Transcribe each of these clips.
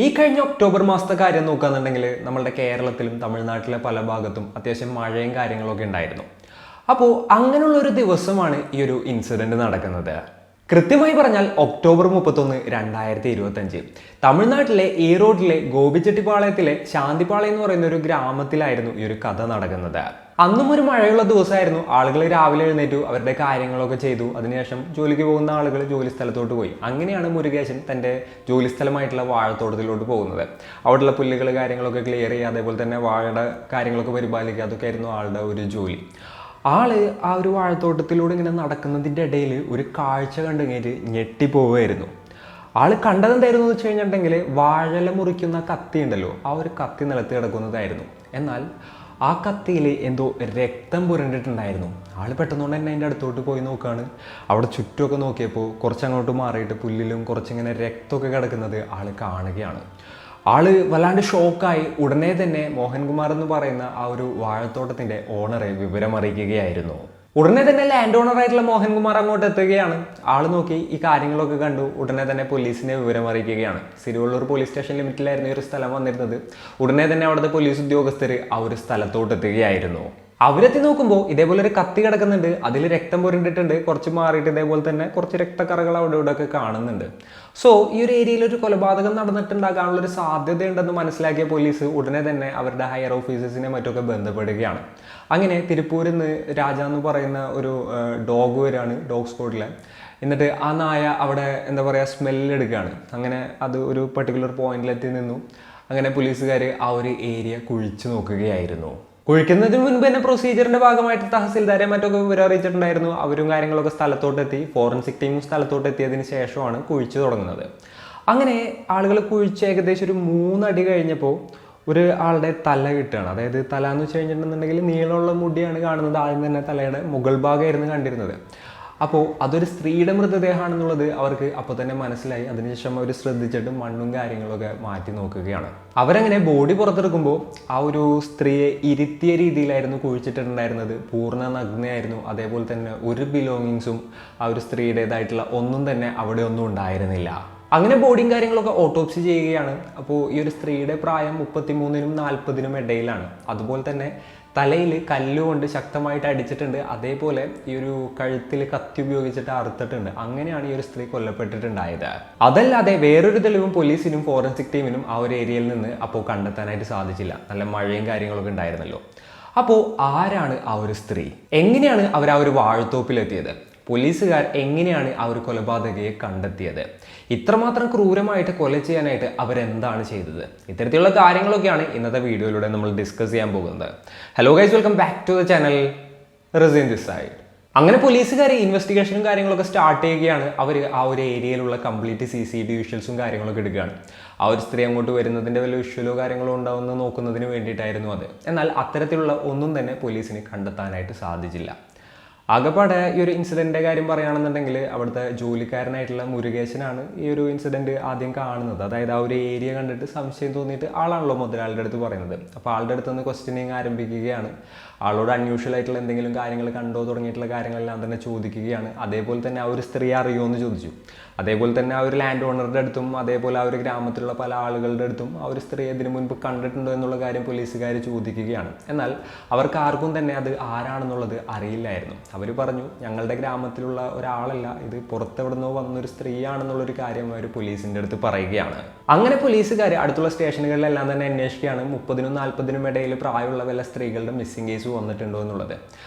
ഈ കഴിഞ്ഞ ഒക്ടോബർ മാസത്തെ കാര്യം നോക്കുകയാണെന്നുണ്ടെങ്കിൽ നമ്മുടെ കേരളത്തിലും തമിഴ്നാട്ടിലെ പല ഭാഗത്തും അത്യാവശ്യം മഴയും കാര്യങ്ങളൊക്കെ ഉണ്ടായിരുന്നു. അപ്പോൾ അങ്ങനെയുള്ള ഒരു ദിവസമാണ് ഈ ഒരു ഇൻസിഡന്റ് നടക്കുന്നത്. കൃത്യമായി പറഞ്ഞാൽ ഒക്ടോബർ 31, 2025 തമിഴ്നാട്ടിലെ ഈറോഡിലെ ഗോപിച്ചെട്ടിപ്പാളയത്തിലെ ശാന്തിപ്പാളയം എന്ന് പറയുന്ന ഒരു ഗ്രാമത്തിലായിരുന്നു ഈ ഒരു കഥ നടക്കുന്നത്. അന്നും ഒരു മഴയുള്ള ദിവസമായിരുന്നു. ആളുകൾ രാവിലെ എഴുന്നേറ്റു, അവരുടെ കാര്യങ്ങളൊക്കെ ചെയ്തു. അതിനുശേഷം ജോലിക്ക് പോകുന്ന ആളുകൾ ജോലി സ്ഥലത്തോട്ട് പോയി. അങ്ങനെയാണ് മുരുകേശൻ തൻ്റെ ജോലി സ്ഥലമായിട്ടുള്ള വാഴത്തോട്ടത്തിലോട്ട് പോകുന്നത്. അവിടെയുള്ള പുല്ലുകൾ കാര്യങ്ങളൊക്കെ ക്ലിയർ ചെയ്യുക, അതേപോലെ തന്നെ വാഴയുടെ കാര്യങ്ങളൊക്കെ പരിപാലിക്കുക, അതൊക്കെ ആയിരുന്നു ആളുടെ ഒരു ജോലി. ആള് ആ ഒരു വാഴത്തോട്ടത്തിലൂടെ ഇങ്ങനെ നടക്കുന്നതിൻ്റെ ഇടയിൽ ഒരു കാഴ്ച കണ്ടു കഴിഞ്ഞിട്ട് ഞെട്ടിപ്പോവുമായിരുന്നു. ആള് കണ്ടതെന്തായിരുന്നു എന്ന് വെച്ച് കഴിഞ്ഞിട്ടുണ്ടെങ്കിൽ വാഴല മുറിക്കുന്ന കത്തി ഉണ്ടല്ലോ, ആ ഒരു കത്തി നിലത്ത് കിടക്കുന്നതായിരുന്നു. എന്നാൽ ആ കത്തിയിൽ എന്തോ രക്തം പുരണ്ടിട്ടുണ്ടായിരുന്നു. ആൾ പെട്ടെന്നുകൊണ്ട് തന്നെ അതിൻ്റെ അടുത്തോട്ട് പോയി നോക്കുകയാണ്. അവിടെ ചുറ്റുമൊക്കെ നോക്കിയപ്പോൾ കുറച്ചങ്ങോട്ട് മാറിയിട്ട് പുല്ലിലും കുറച്ചിങ്ങനെ രക്തമൊക്കെ കിടക്കുന്നത് ആൾ കാണുകയാണ്. ആള് വല്ലാണ്ട് ഷോക്കായി ഉടനെ തന്നെ മോഹൻകുമാർ എന്ന് പറയുന്ന ആ ഒരു വാഴത്തോട്ടത്തിൻ്റെ ഓണറെ വിവരം അറിയിക്കുകയായിരുന്നു. ഉടനെ തന്നെ ലാൻഡ് ഓണർ ആയിട്ടുള്ള മോഹൻകുമാർ അങ്ങോട്ട് എത്തുകയാണ്. ആള് നോക്കി ഈ കാര്യങ്ങളൊക്കെ കണ്ടു. ഉടനെ തന്നെ പോലീസിനെ വിവരം അറിയിക്കുകയാണ്. സിരുവള്ളൂർ പോലീസ് സ്റ്റേഷൻ ലിമിറ്റിലായിരുന്നു ഈ ഒരു സ്ഥലം വന്നിരുന്നത്. ഉടനെ തന്നെ അവിടുത്തെ പോലീസ് ഉദ്യോഗസ്ഥർ ആ ഒരു സ്ഥലത്തോട്ട് എത്തുകയായിരുന്നു. അവരെത്തി നോക്കുമ്പോൾ ഇതേപോലെ ഒരു കത്തി കിടക്കുന്നുണ്ട്, അതിൽ രക്തം പുരണ്ടിട്ടുണ്ട്. കുറച്ച് മാറിയിട്ട് ഇതേപോലെ തന്നെ കുറച്ച് രക്തക്കറകൾ അവിടെ ഇവിടെ ഒക്കെ കാണുന്നുണ്ട്. സോ ഈ ഒരു ഏരിയയിൽ ഒരു കൊലപാതകം നടന്നിട്ടുണ്ടാകാനുള്ള ഒരു സാധ്യതയുണ്ടെന്ന് മനസ്സിലാക്കിയ പോലീസ് ഉടനെ തന്നെ അവരുടെ ഹയർ ഓഫീസേഴ്സിനെ മറ്റൊക്കെ ബന്ധപ്പെടുകയാണ്. അങ്ങനെ തിരുപ്പൂരിൽ നിന്ന് രാജ എന്ന് പറയുന്ന ഒരു ഡോഗ് വരികയാണ്, ഡോഗ് സ്ക്വാഡിലെ. എന്നിട്ട് ആ നായ അവിടെ എന്താ പറയുക സ്മെല്ലെടുക്കുകയാണ്. അങ്ങനെ അത് ഒരു പർട്ടിക്കുലർ പോയിന്റിലെത്തി നിന്നു. അങ്ങനെ പോലീസുകാർ ആ ഒരു ഏരിയ കുഴിച്ചു നോക്കുകയായിരുന്നു. കുഴിക്കുന്നതിന് മുൻപ് തന്നെ പ്രൊസീജിയറിന്റെ ഭാഗമായിട്ട് തഹസിൽദാരെ മറ്റൊക്കെ വിവരം അറിയിച്ചിട്ടുണ്ടായിരുന്നു. അവരും കാര്യങ്ങളൊക്കെ സ്ഥലത്തോട്ടെത്തി. ഫോറൻസിക് ടീമും സ്ഥലത്തോട്ട് എത്തിയതിന് ശേഷമാണ് കുഴിച്ചു തുടങ്ങുന്നത്. അങ്ങനെ ആളുകൾ കുഴിച്ച് ഏകദേശം ഒരു 3 അടി കഴിഞ്ഞപ്പോൾ ഒരു ആളുടെ തല കിട്ടുകയാണ്. അതായത് തല എന്ന് വെച്ച് കഴിഞ്ഞിട്ടുണ്ടെന്നുണ്ടെങ്കിൽ നീളമുള്ള മുടിയാണ് കാണുന്നത്. ആദ്യം തന്നെ തലയുടെ മുകൾ ഭാഗമായിരുന്നു കണ്ടിരുന്നത്. അപ്പോൾ അതൊരു സ്ത്രീയുടെ മൃതദേഹമാണെന്നുള്ളത് അവർക്ക് അപ്പോൾ തന്നെ മനസ്സിലായി. അതിനുശേഷം അവർ ശ്രദ്ധിച്ചിട്ട് മണ്ണും കാര്യങ്ങളൊക്കെ മാറ്റി നോക്കുകയാണ്. അവരങ്ങനെ ബോഡി പുറത്തെടുക്കുമ്പോൾ ആ ഒരു സ്ത്രീയെ ഇരുത്തിയ രീതിയിലായിരുന്നു കുഴിച്ചിട്ടുണ്ടായിരുന്നത്. പൂർണ്ണ നഗ്നയായിരുന്നു. അതേപോലെ തന്നെ ഒരു ബിലോങ്ങിങ്സും ആ ഒരു സ്ത്രീയുടേതായിട്ടുള്ള ഒന്നും തന്നെ അവിടെ ഒന്നും ഉണ്ടായിരുന്നില്ല. അങ്ങനെ ബോഡിയും കാര്യങ്ങളൊക്കെ ഓട്ടോപ്സി ചെയ്യുകയാണ്. അപ്പോൾ ഈ ഒരു സ്ത്രീയുടെ പ്രായം 33-നും 40-നും ഇടയിലാണ്. അതുപോലെ തന്നെ തലയിൽ കല്ലുകൊണ്ട് ശക്തമായിട്ട് അടിച്ചിട്ടുണ്ട്. അതേപോലെ ഈ ഒരു കഴുത്തിൽ കത്തി ഉപയോഗിച്ചിട്ട് അറുത്തിട്ടുണ്ട്. അങ്ങനെയാണ് ഈ ഒരു സ്ത്രീ കൊല്ലപ്പെട്ടിട്ടുണ്ടായത്. അതല്ലാതെ വേറൊരു തെളിവും പോലീസിനും ഫോറൻസിക് ടീമിനും ആ ഒരു ഏരിയയിൽ നിന്ന് അപ്പോൾ കണ്ടെത്താനായിട്ട് സാധിച്ചില്ല. നല്ല മഴയും കാര്യങ്ങളൊക്കെ ഉണ്ടായിരുന്നല്ലോ. അപ്പോൾ ആരാണ് ആ ഒരു സ്ത്രീ? എങ്ങനെയാണ് അവർ ആ ഒരു വാഴത്തോപ്പിലെത്തിയത്? പോലീസുകാർ എങ്ങനെയാണ് ആ ഒരു കൊലപാതകയെ കണ്ടെത്തിയത്? ഇത്രമാത്രം ക്രൂരമായിട്ട് കൊല ചെയ്യാനായിട്ട് അവരെന്താണ് ചെയ്തത്? ഇത്തരത്തിലുള്ള കാര്യങ്ങളൊക്കെയാണ് ഇന്നത്തെ വീഡിയോയിലൂടെ നമ്മൾ ഡിസ്കസ് ചെയ്യാൻ പോകുന്നത്. Hello guys, welcome back to the channel. Razeen this side. അങ്ങനെ പോലീസുകാർ ഇൻവെസ്റ്റിഗേഷനും കാര്യങ്ങളൊക്കെ സ്റ്റാർട്ട് ചെയ്യുകയാണ്. അവർ ആ ഒരു ഏരിയയിലുള്ള കംപ്ലീറ്റ് CCTV വിഷ്വൽസും കാര്യങ്ങളൊക്കെ എടുക്കുകയാണ്. ആ ഒരു സ്ത്രീ അങ്ങോട്ട് വരുന്നതിൻ്റെ വല്ല വിഷ്വലോ കാര്യങ്ങളോ ഉണ്ടാവുമെന്ന് നോക്കുന്നതിന് വേണ്ടിയിട്ടായിരുന്നു അത്. എന്നാൽ അത്തരത്തിലുള്ള ഒന്നും തന്നെ പോലീസിന് കണ്ടെത്താനായിട്ട് സാധിച്ചില്ല. ആകെപ്പാടെ ഈ ഒരു ഇൻസിഡൻറ്റിൻ്റെ കാര്യം പറയുകയാണെന്നുണ്ടെങ്കിൽ അവിടുത്തെ ജോലിക്കാരനായിട്ടുള്ള മുരുകേശനാണ് ഈ ഒരു ഇൻസിഡൻറ്റ് ആദ്യം കാണുന്നത്. അതായത് ആ ഒരു ഏരിയ കണ്ടിട്ട് സംശയം തോന്നിയിട്ട് ആളാണല്ലോ മുതലാളിയുടെ അടുത്ത് പറയുന്നത്. അപ്പോൾ ആളുടെ അടുത്ത് നിന്ന് ക്വസ്റ്റ്യനിങ് ആരംഭിക്കുകയാണ്. ആളോട് അൺയൂഷ്വൽ ആയിട്ടുള്ള എന്തെങ്കിലും കാര്യങ്ങൾ കണ്ടോ തുടങ്ങിയിട്ടുള്ള കാര്യങ്ങളെല്ലാം തന്നെ ചോദിക്കുകയാണ്. അതേപോലെ തന്നെ ആ ഒരു സ്ത്രീ അറിയുമോ എന്ന് ചോദിച്ചു. അതേപോലെ തന്നെ ആ ഒരു ലാൻഡ് ഓണറുടെ അടുത്തും അതേപോലെ ആ ഒരു ഗ്രാമത്തിലുള്ള പല ആളുകളുടെ അടുത്തും ആ ഒരു സ്ത്രീ ഇതിനു മുൻപ് കണ്ടിട്ടുണ്ടോ എന്നുള്ള കാര്യം പോലീസുകാർ ചോദിക്കുകയാണ്. എന്നാൽ അവർക്ക് ആർക്കും തന്നെ അത് ആരാണെന്നുള്ളത് അറിയില്ലായിരുന്നു. അവർ പറഞ്ഞു, ഞങ്ങളുടെ ഗ്രാമത്തിലുള്ള ഒരാളല്ല, ഇത് പുറത്തെവിടുന്നോ വന്നൊരു സ്ത്രീയാണെന്നുള്ളൊരു കാര്യം അവർ പോലീസിൻ്റെ അടുത്ത് പറയുകയാണ്. അങ്ങനെ പോലീസുകാർ അടുത്തുള്ള സ്റ്റേഷനുകളിലെല്ലാം തന്നെ അന്വേഷിക്കുകയാണ് 30-നും 40-നും ഇടയിൽ പ്രായമുള്ള വല്ല സ്ത്രീകളുടെ മിസ്സിംഗ് കേസ് വന്നിട്ടുണ്ടോ എന്നുള്ളത്.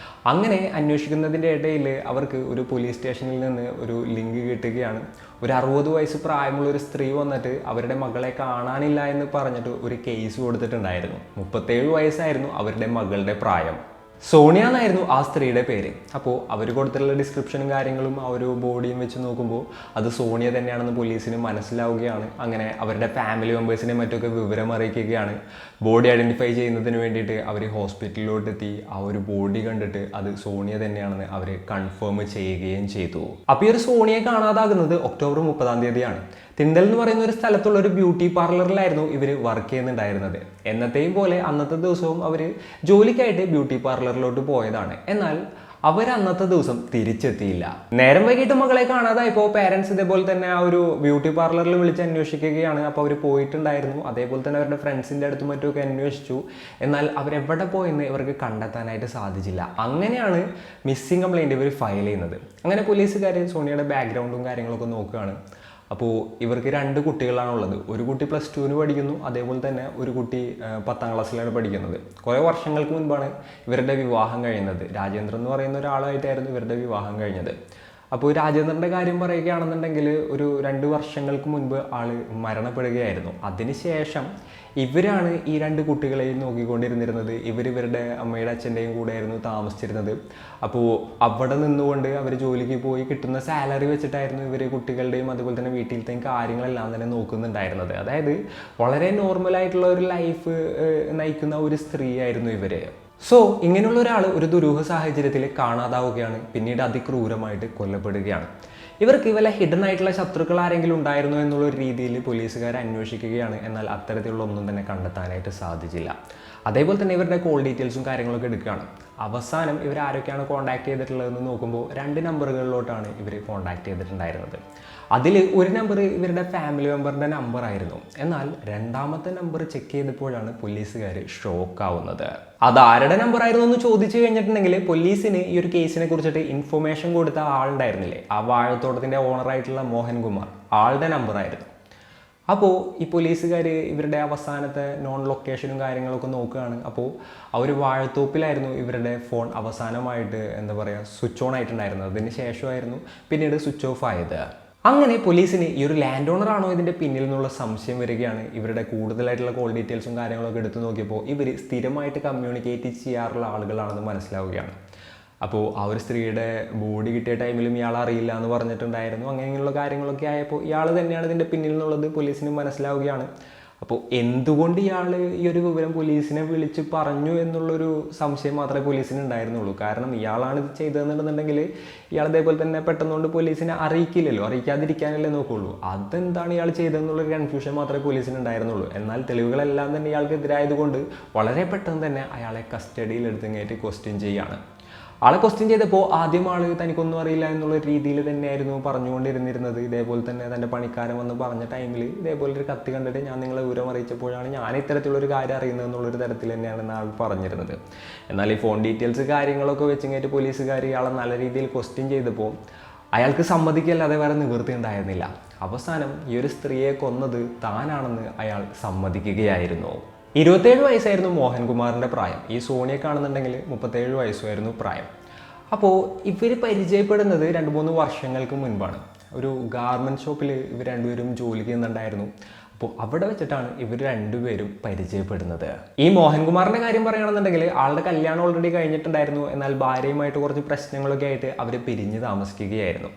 അങ്ങനെ അന്വേഷിക്കുന്നതിൻ്റെ ഇടയിൽ അവർക്ക് ഒരു പോലീസ് സ്റ്റേഷനിൽ നിന്ന് ഒരു ലിങ്ക് കിട്ടുകയാണ്. ഒരു 60 വയസ്സ് പ്രായമുള്ള ഒരു സ്ത്രീ വന്നിട്ട് അവരുടെ മകളെ കാണാനില്ല എന്ന് പറഞ്ഞിട്ട് ഒരു കേസ് കൊടുത്തിട്ടുണ്ടായിരുന്നു. 37 വയസ്സായിരുന്നു അവരുടെ മകളുടെ പ്രായം. സോണിയ എന്നായിരുന്നു ആ സ്ത്രീയുടെ പേര്. അപ്പോൾ അവർ കൊടുത്തിട്ടുള്ള ഡിസ്ക്രിപ്ഷനും കാര്യങ്ങളും ആ ഒരു ബോഡിയും വെച്ച് നോക്കുമ്പോൾ അത് സോണിയ തന്നെയാണെന്ന് പോലീസിന് മനസ്സിലാവുകയാണ്. അങ്ങനെ അവരുടെ ഫാമിലി മെമ്പേഴ്സിനെ മറ്റൊക്കെ വിവരം അറിയിക്കുകയാണ്. ബോഡി ഐഡൻറ്റിഫൈ ചെയ്യുന്നതിന് വേണ്ടിയിട്ട് അവർ ഹോസ്പിറ്റലിലോട്ടെത്തി. ആ ഒരു ബോഡി കണ്ടിട്ട് അത് സോണിയ തന്നെയാണെന്ന് അവർ കൺഫേം ചെയ്യുകയും ചെയ്തു. അപ്പോൾ ഈ ഒരു സോണിയെ കാണാതാകുന്നത് ഒക്ടോബർ 30-ാം തിണ്ടൽ എന്ന് പറയുന്ന ഒരു സ്ഥലത്തുള്ള ഒരു ബ്യൂട്ടി പാർലറിലായിരുന്നു ഇവർ വർക്ക് ചെയ്യുന്നുണ്ടായിരുന്നത്. എന്നത്തെയും പോലെ അന്നത്തെ ദിവസവും അവർ ജോലിക്കായിട്ട് ബ്യൂട്ടി പാർലറിലോട്ട് പോയതാണ്. എന്നാൽ അവർ അന്നത്തെ ദിവസം തിരിച്ചെത്തിയില്ല. നേരം വൈകിട്ട് മകളെ കാണാതായപ്പോൾ പേരൻസ് ഇതേപോലെ തന്നെ ആ ഒരു ബ്യൂട്ടി പാർലറിൽ വിളിച്ച് അന്വേഷിക്കുകയാണ്. അപ്പോൾ അവർ പോയിട്ടുണ്ടായിരുന്നു. അതേപോലെ തന്നെ അവരുടെ ഫ്രണ്ട്സിൻ്റെ അടുത്തും മറ്റുമൊക്കെ അന്വേഷിച്ചു. എന്നാൽ അവരെവിടെ പോയെന്ന് ഇവർക്ക് കണ്ടെത്താനായിട്ട് സാധിച്ചില്ല. അങ്ങനെയാണ് മിസ്സിംഗ് കംപ്ലയിൻറ്റ് ഇവർ ഫയൽ ചെയ്യുന്നത്. അങ്ങനെ പോലീസുകാർ സോണിയയുടെ ബാക്ക്ഗ്രൗണ്ടും കാര്യങ്ങളൊക്കെ നോക്കുകയാണ്. അപ്പോൾ ഇവർക്ക് 2 കുട്ടികളാണുള്ളത്. ഒരു കുട്ടി +2 പഠിക്കുന്നു, അതേപോലെ തന്നെ ഒരു കുട്ടി 10ാം ക്ലാസ്സിലാണ് പഠിക്കുന്നത്. കുറേ വർഷങ്ങൾക്ക് മുൻപാണ് ഇവരുടെ വിവാഹം കഴിയുന്നത്. രാജേന്ദ്രൻ എന്ന് പറയുന്ന ഒരാളായിട്ടായിരുന്നു ഇവരുടെ വിവാഹം കഴിഞ്ഞത്. അപ്പോൾ രാജേന്ദ്രൻ്റെ കാര്യം പറയുകയാണെന്നുണ്ടെങ്കിൽ ഒരു 2 വർഷങ്ങൾക്ക് മുൻപ് ആൾ മരണപ്പെടുകയായിരുന്നു. അതിനുശേഷം ഇവരാണ് ഈ 2 കുട്ടികളെയും നോക്കിക്കൊണ്ടിരുന്നിരുന്നത്. ഇവരുടെ അമ്മയുടെ അച്ഛൻ്റെയും കൂടെ ആയിരുന്നു താമസിച്ചിരുന്നത്. അപ്പോൾ അവിടെ നിന്നുകൊണ്ട് അവർ ജോലിക്ക് പോയി കിട്ടുന്ന സാലറി വെച്ചിട്ടായിരുന്നു ഇവർ കുട്ടികളുടെയും അതുപോലെ തന്നെ വീട്ടിലത്തെയും കാര്യങ്ങളെല്ലാം തന്നെ നോക്കുന്നുണ്ടായിരുന്നത്. അതായത് വളരെ നോർമലായിട്ടുള്ള ഒരു ലൈഫ് നയിക്കുന്ന ഒരു സ്ത്രീയായിരുന്നു ഇവർ. സോ ഇങ്ങനെയുള്ള ഒരാൾ ഒരു ദുരൂഹ സാഹചര്യത്തിൽ കാണാതാവുകയാണ്. പിന്നീട് അതിക്രൂരമായിട്ട് കൊല്ലപ്പെടുകയാണ്. ഇവർക്ക് വല്ല ഹിഡൻ ആയിട്ടുള്ള ശത്രുക്കൾ ആരെങ്കിലും ഉണ്ടായിരുന്നോ എന്നുള്ള രീതിയിൽ പോലീസുകാർ അന്വേഷിക്കുകയാണ്. എന്നാൽ അത്തരത്തിലുള്ള ഒന്നും തന്നെ കണ്ടെത്താനായിട്ട് സാധിച്ചില്ല. അതേപോലെ തന്നെ ഇവരുടെ കോൾ ഡീറ്റെയിൽസും കാര്യങ്ങളൊക്കെ എടുക്കുകയാണ്. അവസാനം ഇവർ ആരൊക്കെയാണ് കോൺടാക്ട് ചെയ്തിട്ടുള്ളതെന്ന് നോക്കുമ്പോൾ 2 നമ്പറുകളിലോട്ടാണ് ഇവർ കോൺടാക്ട് ചെയ്തിട്ടുണ്ടായിരുന്നത്. അതിൽ ഒരു നമ്പർ ഇവരുടെ ഫാമിലി മെമ്പറിൻ്റെ നമ്പറായിരുന്നു. എന്നാൽ 2ാമത്തെ നമ്പർ ചെക്ക് ചെയ്തപ്പോഴാണ് പോലീസുകാർ ഷോക്ക് ആവുന്നത്. അതാരുടെ നമ്പർ ആയിരുന്നു എന്ന് ചോദിച്ചു കഴിഞ്ഞിട്ടുണ്ടെങ്കിൽ പോലീസിന് ഈ ഒരു കേസിനെ കുറിച്ചിട്ട് ഇൻഫർമേഷൻ കൊടുത്ത ആളുണ്ടായിരുന്നില്ലേ, ആ വാഴത്തോട്ടത്തിൻ്റെ ഓണറായിട്ടുള്ള മോഹൻകുമാർ, ആളുടെ നമ്പറായിരുന്നു. അപ്പോൾ ഈ പോലീസുകാർ ഇവരുടെ അവസാനത്തെ നോൺ ലൊക്കേഷനും കാര്യങ്ങളൊക്കെ നോക്കുകയാണ്. അപ്പോൾ ആ ഒരു വാഴത്തോപ്പിലായിരുന്നു ഇവരുടെ ഫോൺ അവസാനമായിട്ട് സ്വിച്ച് ഓൺ ആയിട്ടുണ്ടായിരുന്നത്. അതിന് ശേഷമായിരുന്നു പിന്നീട് സ്വിച്ച് ഓഫ് ആയത്. അങ്ങനെ പോലീസിന് ഈ ഒരു ലാൻഡ് ഓണർ ആണോ ഇതിൻ്റെ പിന്നിൽ നിന്നുള്ള സംശയം വരികയാണ്. ഇവരുടെ കൂടുതലായിട്ടുള്ള കോൾ ഡീറ്റെയിൽസും കാര്യങ്ങളൊക്കെ എടുത്തു നോക്കിയപ്പോൾ ഇവർ സ്ഥിരമായിട്ട് കമ്മ്യൂണിക്കേറ്റ് ചെയ്യാറുള്ള ആളുകളാണെന്ന് മനസ്സിലാവുകയാണ്. അപ്പോൾ ആ ഒരു സ്ത്രീയുടെ ബോഡി കിട്ടിയ ടൈമിലും ഇയാൾ അറിയില്ല എന്ന് പറഞ്ഞിട്ടുണ്ടായിരുന്നു. അങ്ങനെയുള്ള കാര്യങ്ങളൊക്കെ ആയപ്പോൾ ഇയാൾ തന്നെയാണ് ഇതിൻ്റെ പിന്നിൽ നിന്നുള്ളത് പോലീസിന് മനസ്സിലാവുകയാണ്. അപ്പോൾ എന്തുകൊണ്ട് ഇയാൾ ഈ ഒരു വിവരം പോലീസിനെ വിളിച്ച് പറഞ്ഞു എന്നുള്ളൊരു സംശയം മാത്രമേ പോലീസിന് ഉണ്ടായിരുന്നുള്ളൂ. കാരണം ഇയാളാണ് ഇത് ചെയ്തതെന്നുണ്ടെന്നുണ്ടെങ്കിൽ ഇയാൾ ഇതേപോലെ തന്നെ പെട്ടെന്നുകൊണ്ട് പോലീസിനെ അറിയിക്കില്ലല്ലോ, അറിയിക്കാതിരിക്കാനല്ലേ നോക്കുള്ളൂ. അതെന്താണ് ഇയാൾ ചെയ്തതെന്നുള്ളൊരു കൺഫ്യൂഷൻ മാത്രമേ പോലീസിന് ഉണ്ടായിരുന്നുള്ളൂ. എന്നാൽ തെളിവുകളെല്ലാം തന്നെ ഇയാൾക്കെതിരായതുകൊണ്ട് വളരെ പെട്ടെന്ന് തന്നെ അയാളെ കസ്റ്റഡിയിൽ എടുത്തിങ്ങേറ്റ് ക്വസ്റ്റ്യൻ ചെയ്യുകയാണ്. ആളെ ക്വസ്റ്റ്യൻ ചെയ്തപ്പോൾ ആദ്യം ആൾ തനിക്കൊന്നും അറിയില്ല എന്നുള്ള രീതിയിൽ തന്നെയായിരുന്നു പറഞ്ഞുകൊണ്ടിരുന്നിരുന്നത്. ഇതേപോലെ തന്നെ തൻ്റെ പണിക്കാരൻ വന്ന് പറഞ്ഞ ടൈമിൽ ഇതേപോലെ ഒരു കത്തി കണ്ടിട്ട് ഞാൻ നിങ്ങളെ വിവരം അറിയിച്ചപ്പോഴാണ് ഞാൻ ഇത്തരത്തിലുള്ളൊരു കാര്യം അറിയുന്നത് എന്നുള്ളൊരു തരത്തിൽ തന്നെയാണ് ആൾ പറഞ്ഞിരുന്നത്. എന്നാൽ ഈ ഫോൺ ഡീറ്റെയിൽസ് കാര്യങ്ങളൊക്കെ വെച്ചിങ്ങേറ്റ് പോലീസുകാർ ഇയാളെ നല്ല രീതിയിൽ ക്വസ്റ്റ്യൻ ചെയ്തപ്പോൾ അയാൾക്ക് സമ്മതിക്കല്ലാതെ വേറെ നിവൃത്തി ഉണ്ടായിരുന്നില്ല. അവസാനം ഈ ഒരു സ്ത്രീയെ കൊന്നത് താനാണെന്ന് അയാൾ സമ്മതിക്കുകയായിരുന്നു. 27 വയസ്സായിരുന്നു മോഹൻകുമാറിൻ്റെ പ്രായം. ഈ സോണിയെ കാണുന്നുണ്ടെങ്കിൽ 37 വയസ്സുമായിരുന്നു പ്രായം. അപ്പോൾ ഇവർ പരിചയപ്പെടുന്നത് 2-3 വർഷങ്ങൾക്ക് മുൻപാണ്. ഒരു ഗാർമെൻറ്റ് ഷോപ്പിൽ ഇവർ 2 പേരും ജോലി ചെയ്യുന്നുണ്ടായിരുന്നു. അപ്പോൾ അവിടെ വെച്ചിട്ടാണ് ഇവർ 2 പേരും പരിചയപ്പെടുന്നത്. ഈ മോഹൻകുമാറിൻ്റെ കാര്യം പറയുകയാണെന്നുണ്ടെങ്കിൽ ആളുടെ കല്യാണം ഓൾറെഡി കഴിഞ്ഞിട്ടുണ്ടായിരുന്നു. എന്നാൽ ഭാര്യയുമായിട്ട് കുറച്ച് പ്രശ്നങ്ങളൊക്കെ ആയിട്ട് അവർ പിരിഞ്ഞ് താമസിക്കുകയായിരുന്നു.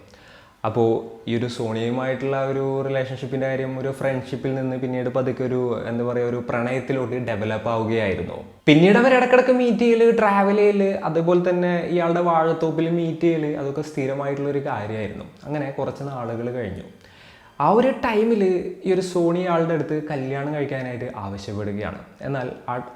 അപ്പോൾ ഈ ഒരു സോണിയയുമായിട്ടുള്ള ഒരു റിലേഷൻഷിപ്പിൻ്റെ കാര്യം ഒരു ഫ്രണ്ട്ഷിപ്പിൽ നിന്ന് പിന്നീട് പതുക്കെ ഒരു പ്രണയത്തിലോട്ട് ഡെവലപ്പ് ആവുകയായിരുന്നു. പിന്നീട് അവർ ഇടയ്ക്കിടയ്ക്ക് മീറ്റ് ചെയ്യൽ, ട്രാവൽ ചെയ്യൽ, അതുപോലെ തന്നെ ഇയാളുടെ വാഴത്തോപ്പിൽ മീറ്റ് ചെയ്യൽ, അതൊക്കെ സ്ഥിരമായിട്ടുള്ളൊരു കാര്യമായിരുന്നു. അങ്ങനെ കുറച്ച് നാളുകൾ കഴിഞ്ഞു. ആ ഒരു ടൈമിൽ ഈ ഒരു സോണി ആളുടെ അടുത്ത് കല്യാണം കഴിക്കാനായിട്ട് ആവശ്യപ്പെടുകയാണ്. എന്നാൽ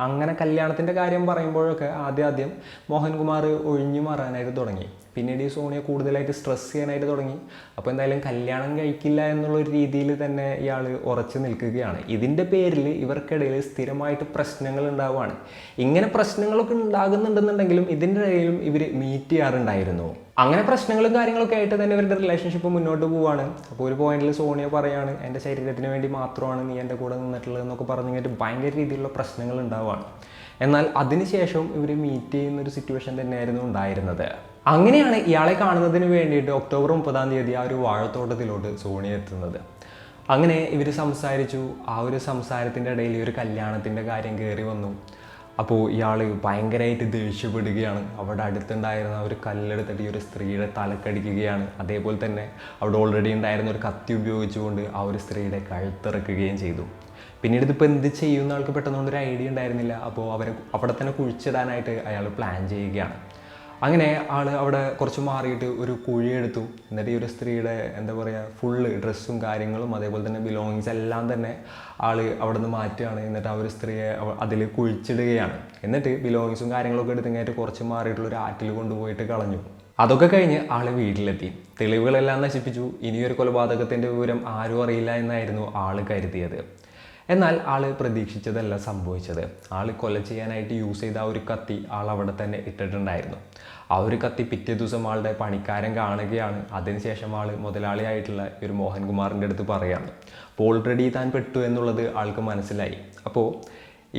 അങ്ങനെ കല്യാണത്തിൻ്റെ കാര്യം പറയുമ്പോഴൊക്കെ ആദ്യം മോഹൻകുമാർ ഒഴിഞ്ഞു മാറാനായിട്ട് തുടങ്ങി. പിന്നീട് ഈ സോണിയെ കൂടുതലായിട്ട് സ്ട്രെസ് ചെയ്യാനായിട്ട് തുടങ്ങി. അപ്പോൾ എന്തായാലും കല്യാണം കഴിക്കില്ല എന്നുള്ളൊരു രീതിയിൽ തന്നെ ഇയാൾ ഉറച്ചു നിൽക്കുകയാണ്. ഇതിൻ്റെ പേരിൽ ഇവർക്കിടയിൽ സ്ഥിരമായിട്ട് പ്രശ്നങ്ങൾ ഉണ്ടാവുകയാണ്. ഇങ്ങനെ പ്രശ്നങ്ങളൊക്കെ ഉണ്ടാകുന്നുണ്ടെന്നുണ്ടെങ്കിലും ഇതിൻ്റെ ഇടയിലും ഇവർ മീറ്റ് ചെയ്യാറുണ്ടായിരുന്നു. അങ്ങനെ പ്രശ്നങ്ങളും കാര്യങ്ങളൊക്കെ ആയിട്ട് തന്നെ ഇവരുടെ റിലേഷൻഷിപ്പ് മുന്നോട്ട് പോവുകയാണ്. അപ്പോൾ ഒരു പോയിന്റിൽ സോണിയ പറയാണ്, എൻ്റെ ശരീരത്തിന് വേണ്ടി മാത്രമാണ് നീ എൻ്റെ കൂടെ നിന്നിട്ടുള്ളത് എന്നൊക്കെ പറഞ്ഞിട്ട് ഭയങ്കര രീതിയിലുള്ള പ്രശ്നങ്ങൾ ഉണ്ടാവുകയാണ്. എന്നാൽ അതിനുശേഷവും ഇവർ മീറ്റ് ചെയ്യുന്നൊരു സിറ്റുവേഷൻ തന്നെയായിരുന്നു ഉണ്ടായിരുന്നത്. അങ്ങനെയാണ് ഇയാളെ കാണുന്നതിന് വേണ്ടിയിട്ട് ഒക്ടോബർ 30-ാം തീയതി ആ ഒരു വാഴത്തോട്ടത്തിലോട്ട് സോണിയ എത്തുന്നത്. അങ്ങനെ ഇവർ സംസാരിച്ചു. ആ ഒരു സംസാരത്തിൻ്റെ ഇടയിൽ ഒരു കല്യാണത്തിൻ്റെ കാര്യം കയറി വന്നു. അപ്പോൾ ഇയാൾ ഭയങ്കരമായിട്ട് ദേഷ്യപ്പെടുകയാണ്. അവിടെ അടുത്തുണ്ടായിരുന്ന ഒരു കല്ലെടുത്തിട്ട് ഈ ഒരു സ്ത്രീയുടെ തലക്കടിക്കുകയാണ്. അതേപോലെ തന്നെ അവിടെ ഓൾറെഡി ഉണ്ടായിരുന്ന ഒരു കത്തി ഉപയോഗിച്ചുകൊണ്ട് ആ ഒരു സ്ത്രീയുടെ കഴുത്തിറക്കുകയും ചെയ്തു. പിന്നീട് ഇതിപ്പോൾ എന്ത് ചെയ്യുന്ന ആൾക്ക് പെട്ടെന്നുകൊണ്ടൊരു ഐഡിയ ഉണ്ടായിരുന്നില്ല. അപ്പോൾ അവരെ അവിടെ തന്നെ കുഴിച്ചിടാനായിട്ട് അയാൾ പ്ലാൻ ചെയ്യുകയാണ്. അങ്ങനെ ആൾ അവിടെ കുറച്ച് മാറിയിട്ട് ഒരു കുഴിയെടുത്തു. എന്നിട്ട് ഈ ഒരു സ്ത്രീയുടെ എന്താ പറയുക ഫുള്ള് ഡ്രസ്സും കാര്യങ്ങളും അതേപോലെ തന്നെ ബിലോങ്ങിങ്സ് എല്ലാം തന്നെ ആൾ അവിടെ നിന്ന് മാറ്റുകയാണ്. എന്നിട്ട് ആ ഒരു സ്ത്രീയെ അതിൽ കുഴിച്ചിടുകയാണ്. എന്നിട്ട് ബിലോങ്ങിങ്സും കാര്യങ്ങളൊക്കെ എടുത്തിങ്ങായിട്ട് കുറച്ച് മാറിയിട്ടുള്ള ഒരു ആറ്റിൽ കൊണ്ടുപോയിട്ട് കളഞ്ഞു. അതൊക്കെ കഴിഞ്ഞ് ആൾ വീട്ടിലെത്തി. തെളിവുകളെല്ലാം നശിപ്പിച്ചു. ഇനിയൊരു കൊലപാതകത്തിൻ്റെ വിവരം ആരും അറിയില്ല എന്നായിരുന്നു ആൾ കരുതിയത്. എന്നാൽ ആൾ പ്രതീക്ഷിച്ചതല്ല സംഭവിച്ചത്. ആൾ കൊല ചെയ്യാനായിട്ട് യൂസ് ചെയ്ത ആ ഒരു കത്തി ആൾ അവിടെ തന്നെ ഇട്ടിട്ടുണ്ടായിരുന്നു. ആ ഒരു കത്തി പിറ്റേ ദിവസം ആളുടെ പണിക്കാരൻ കാണുകയാണ്. അതിനുശേഷം ആൾ മുതലാളിയായിട്ടുള്ള ഒരു മോഹൻകുമാറിൻ്റെ അടുത്ത് പറയുകയാണ്. അപ്പോൾ ഓൾറെഡി താൻ പെട്ടു എന്നുള്ളത് ആൾക്ക് മനസ്സിലായി. അപ്പോൾ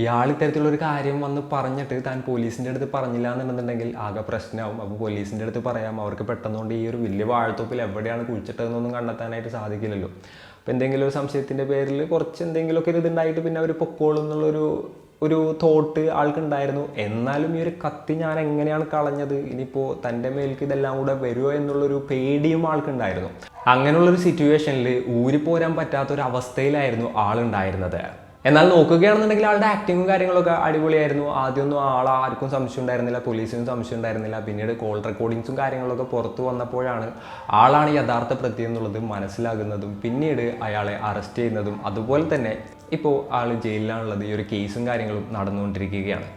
ഇയാൾ ഇത്തരത്തിലുള്ളൊരു കാര്യം വന്ന് പറഞ്ഞിട്ട് താൻ പോലീസിൻ്റെ അടുത്ത് പറഞ്ഞില്ല എന്നുണ്ടെന്നുണ്ടെങ്കിൽ ആകെ പ്രശ്നമാവും. അപ്പോൾ പോലീസിൻ്റെ അടുത്ത് പറയാം. അവർക്ക് പെട്ടെന്നുകൊണ്ട് ഈ ഒരു വലിയ വാഴത്തോപ്പിൽ എവിടെയാണ് കുഴിച്ചിട്ടതെന്നൊന്നും കണ്ടെത്താനായിട്ട് സാധിക്കില്ലല്ലോ. അപ്പോൾ എന്തെങ്കിലും ഒരു സംശയത്തിൻ്റെ പേരിൽ കുറച്ച് എന്തെങ്കിലുമൊക്കെ ഒരു ഇതുണ്ടായിട്ട് പിന്നെ അവർ പൊക്കോളും എന്നുള്ളൊരു തോട്ട് ആൾക്കുണ്ടായിരുന്നു. എന്നാലും ഈ ഒരു കത്തി ഞാൻ എങ്ങനെയാണ് കളഞ്ഞത്, ഇനിയിപ്പോൾ തൻ്റെ മേൽക്ക് ഇതെല്ലാം കൂടെ വരുമോ എന്നുള്ളൊരു പേടിയും ആൾക്കുണ്ടായിരുന്നു. അങ്ങനെയുള്ളൊരു സിറ്റുവേഷനിൽ ഊരിപ്പോരാൻ പറ്റാത്തൊരവസ്ഥയിലായിരുന്നു ആളുണ്ടായിരുന്നത്. എന്നാൽ നോക്കുകയാണെന്നുണ്ടെങ്കിൽ ആളുടെ ആക്ടിങ്ങും കാര്യങ്ങളൊക്കെ അടിപൊളിയായിരുന്നു. ആദ്യമൊന്നും ആർക്കും സംശയം ഉണ്ടായിരുന്നില്ല, പോലീസിനും സംശയം ഉണ്ടായിരുന്നില്ല. പിന്നീട് കോൾ റെക്കോർഡിങ്സും കാര്യങ്ങളൊക്കെ പുറത്തു വന്നപ്പോഴാണ് ആളാണ് യഥാർത്ഥ പ്രതി എന്നുള്ളത് മനസ്സിലാകുന്നതും പിന്നീട് അയാളെ അറസ്റ്റ് ചെയ്യുന്നതും. അതുപോലെ തന്നെ ഇപ്പോൾ ആൾ ജയിലിലാണുള്ളത്. ഈ ഒരു കേസും കാര്യങ്ങളും നടന്നുകൊണ്ടിരിക്കുകയാണ്.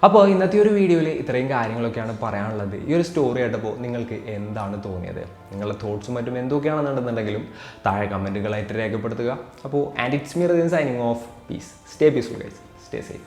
അപ്പോൾ ഇന്നത്തെ ഒരു വീഡിയോയിൽ ഇത്രയും കാര്യങ്ങളൊക്കെയാണ് പറയാനുള്ളത്. ഈ ഒരു സ്റ്റോറി ആയിട്ടപ്പോൾ നിങ്ങൾക്ക് എന്താണ് തോന്നിയത്? നിങ്ങളുടെ തോട്ട്സും മറ്റും എന്തൊക്കെയാണെന്നുണ്ടെന്നുണ്ടെങ്കിലും താഴെ കമൻറ്റുകളായിട്ട് രേഖപ്പെടുത്തുക. അപ്പോൾ and it's me Riyan signing off. Peace. Stay peaceful guys. Stay safe.